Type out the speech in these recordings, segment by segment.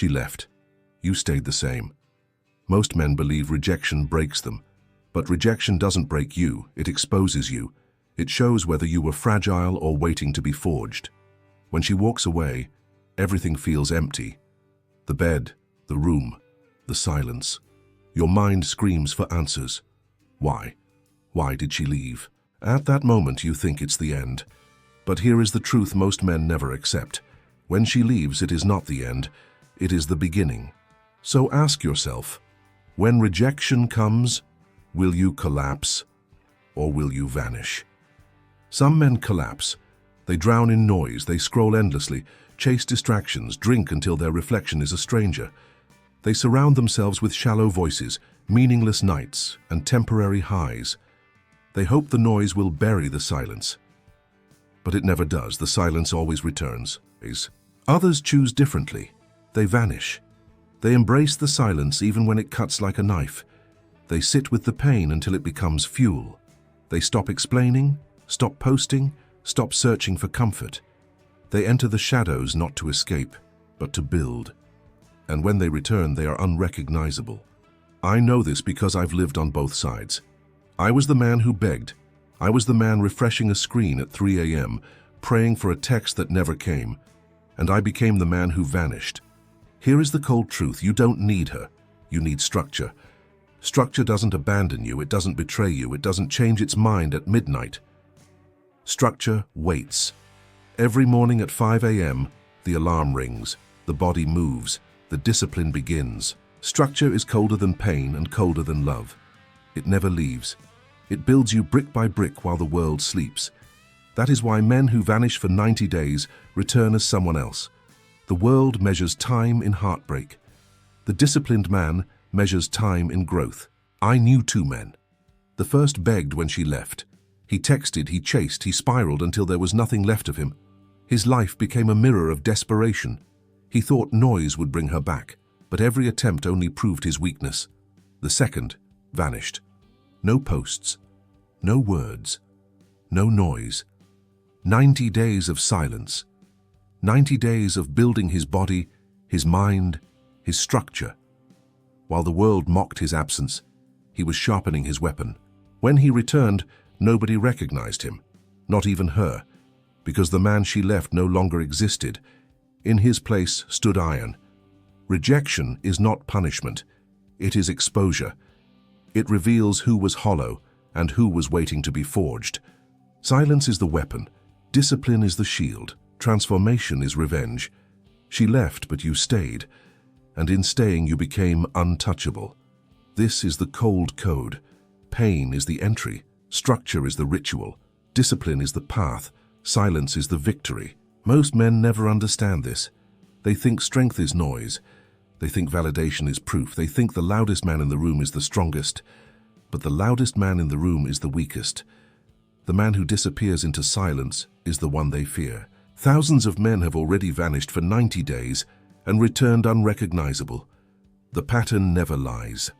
She left. You stayed the same. Most men believe rejection breaks them, but rejection doesn't break you, it exposes you. It shows whether you were fragile or waiting to be forged. When she walks away, everything feels empty. The bed, the room, the silence. Your mind screams for answers. Why? Why did she leave? At that moment you think it's the end. But here is the truth most men never accept. When she leaves, it is not the end, it is the beginning. So ask yourself, when rejection comes, will you collapse or will you vanish? Some men collapse. They drown in noise, they scroll endlessly, chase distractions, drink until their reflection is a stranger. They surround themselves with shallow voices, meaningless nights, and temporary highs. They hope the noise will bury the silence. But it never does. The silence always returns. Others choose differently. They vanish. They embrace the silence even when it cuts like a knife. They sit with the pain until it becomes fuel. They stop explaining, stop posting, stop searching for comfort. They enter the shadows not to escape, but to build. And when they return, they are unrecognizable. I know this because I've lived on both sides. I was the man who begged. I was the man refreshing a screen at 3 a.m., praying for a text that never came. And I became the man who vanished. Here is the cold truth. You don't need her. You need structure. Structure doesn't abandon you. It doesn't betray you. It doesn't change its mind at midnight. Structure waits. Every morning at 5 a.m., the alarm rings. The body moves. The discipline begins. Structure is colder than pain and colder than love. It never leaves. It builds you brick by brick while the world sleeps. That is why men who vanish for 90 days return as someone else. The world measures time in heartbreak. The disciplined man measures time in growth. I knew two men. The first begged when she left. He texted, he chased, he spiraled until there was nothing left of him. His life became a mirror of desperation. He thought noise would bring her back, but every attempt only proved his weakness. The second vanished. No posts, no words, no noise. 90 days of silence. 90 days of building his body, his mind, his structure. While the world mocked his absence, he was sharpening his weapon. When he returned, nobody recognized him, not even her, because the man she left no longer existed. In his place stood iron. Rejection is not punishment, it is exposure. It reveals who was hollow and who was waiting to be forged. Silence is the weapon, discipline is the shield, transformation is revenge. She left, but you stayed, and in staying you became untouchable. This is the cold code. Pain is the entry, structure is the ritual, discipline is the path, silence is the victory. Most men never understand this. They think strength is noise. They think validation is proof. They think the loudest man in the room is the strongest. But the loudest man in the room is the weakest. The man who disappears into silence is the one they fear. Thousands of men have already vanished for 90 days and returned unrecognizable. The pattern never lies.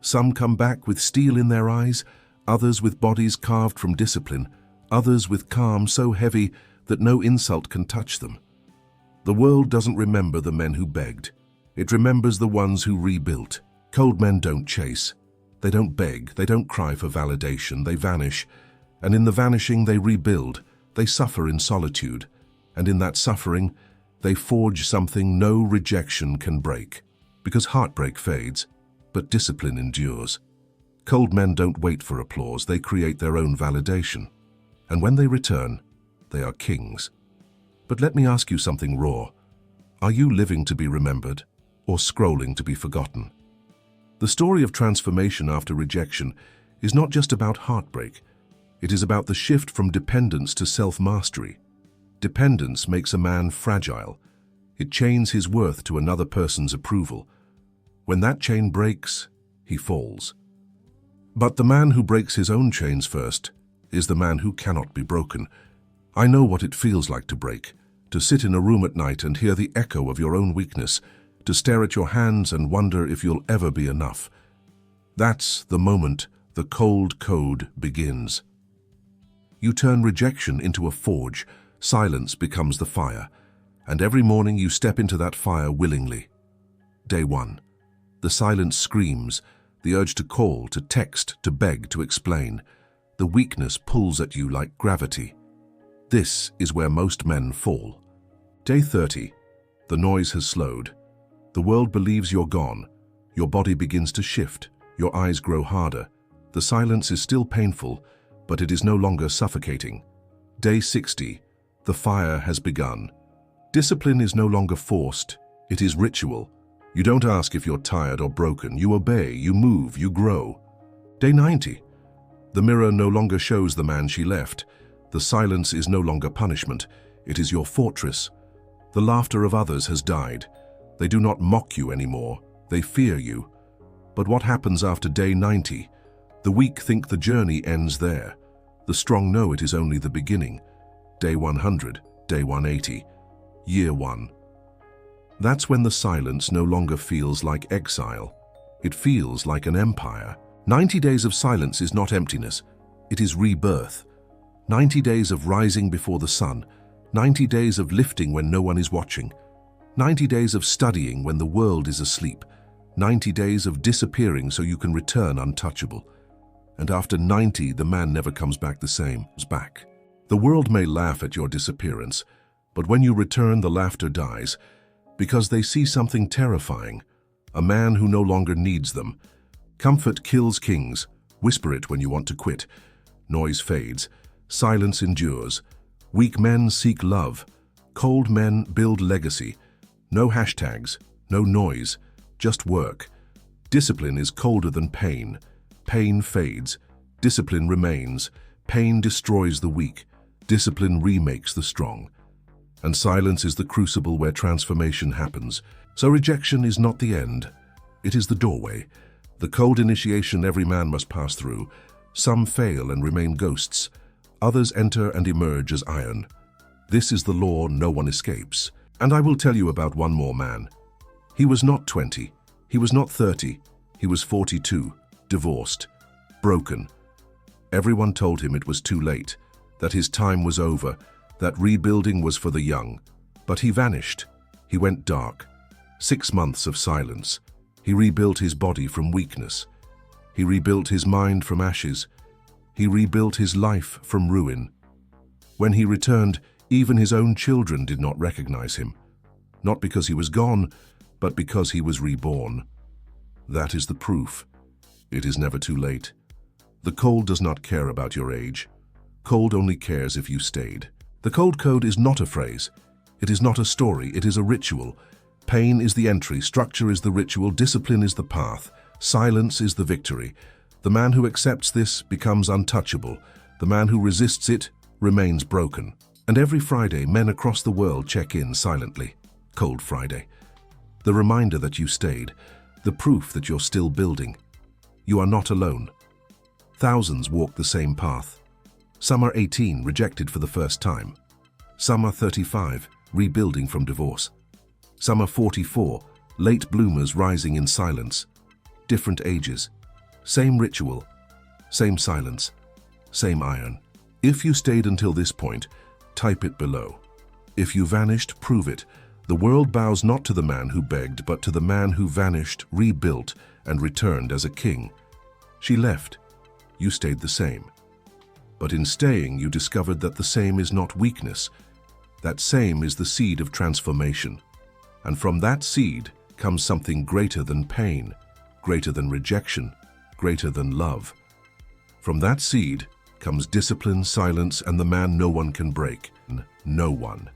Some come back with steel in their eyes, others with bodies carved from discipline, others with calm so heavy that no insult can touch them. The world doesn't remember the men who begged. It remembers the ones who rebuilt. Cold men don't chase. They don't beg. They don't cry for validation. They vanish. And in the vanishing, they rebuild. They suffer in solitude. And in that suffering, they forge something no rejection can break. Because heartbreak fades, but discipline endures. Cold men don't wait for applause. They create their own validation. And when they return, they are kings. But let me ask you something raw. Are you living to be remembered or scrolling to be forgotten? The story of transformation after rejection is not just about heartbreak. It is about the shift from dependence to self-mastery. Dependence makes a man fragile. It chains his worth to another person's approval. When that chain breaks, he falls. But the man who breaks his own chains first is the man who cannot be broken. I know what it feels like to break, to sit in a room at night and hear the echo of your own weakness, to stare at your hands and wonder if you'll ever be enough. That's the moment the cold code begins. You turn rejection into a forge, silence becomes the fire, and every morning you step into that fire willingly. Day 1. The silence screams, the urge to call, to text, to beg, to explain. The weakness pulls at you like gravity. This is where most men fall. Day 30. The noise has slowed. The world believes you're gone. Your body begins to shift. Your eyes grow harder. The silence is still painful, but it is no longer suffocating. Day 60. The fire has begun. Discipline is no longer forced. It is ritual. You don't ask if you're tired or broken. You obey, you move, you grow. Day 90. The mirror no longer shows the man she left. The silence is no longer punishment. It is your fortress. The laughter of others has died. They do not mock you anymore. They fear you. But what happens after day 90? The weak think the journey ends there. The strong know it is only the beginning. Day 100, day 180, year 1. That's when the silence no longer feels like exile. It feels like an empire. 90 days of silence is not emptiness. It is rebirth. 90 days of rising before the sun. 90 days of lifting when no one is watching. 90 days of studying when the world is asleep. 90 days of disappearing so you can return untouchable. And after 90, the man never comes back the same. Back. The world may laugh at your disappearance, but when you return, the laughter dies, because they see something terrifying, a man who no longer needs them. Comfort kills kings. Whisper it when you want to quit. Noise fades. Silence endures. Weak men seek love. Cold men build legacy. No hashtags, no noise, just work. Discipline is colder than pain. Pain fades. Discipline remains. Pain destroys the weak. Discipline remakes the strong. And silence is the crucible where transformation happens. So rejection is not the end. It is the doorway. The cold initiation every man must pass through. Some fail and remain ghosts. Others enter and emerge as iron. This is the law no one escapes. And I will tell you about one more man. He was not 20. He was not 30. He was 42, divorced, broken. Everyone told him it was too late, that his time was over, that rebuilding was for the young. But he vanished. He went dark. 6 months of silence. He rebuilt his body from weakness. He rebuilt his mind from ashes. He rebuilt his life from ruin. When he returned, even his own children did not recognize him. Not because he was gone, but because he was reborn. That is the proof. It is never too late. The cold does not care about your age. Cold only cares if you stayed. The cold code is not a phrase. It is not a story. It is a ritual. Pain is the entry. Structure is the ritual. Discipline is the path. Silence is the victory. The man who accepts this becomes untouchable. The man who resists it remains broken. And every Friday, men across the world check in silently. Cold Friday. The reminder that you stayed. The proof that you're still building. You are not alone. Thousands walk the same path. Some are 18, rejected for the first time. Some are 35, rebuilding from divorce. Some are 44, late bloomers rising in silence. Different ages. Same ritual. Same silence. Same iron. If you stayed until this point, type it below. If you vanished, prove it. The world bows not to the man who begged, but to the man who vanished, rebuilt, and returned as a king. She left. You stayed the same. But in staying, you discovered that the same is not weakness. That same is the seed of transformation. And from that seed comes something greater than pain, greater than rejection, greater than love. From that seed comes discipline, silence, and the man no one can break. No one.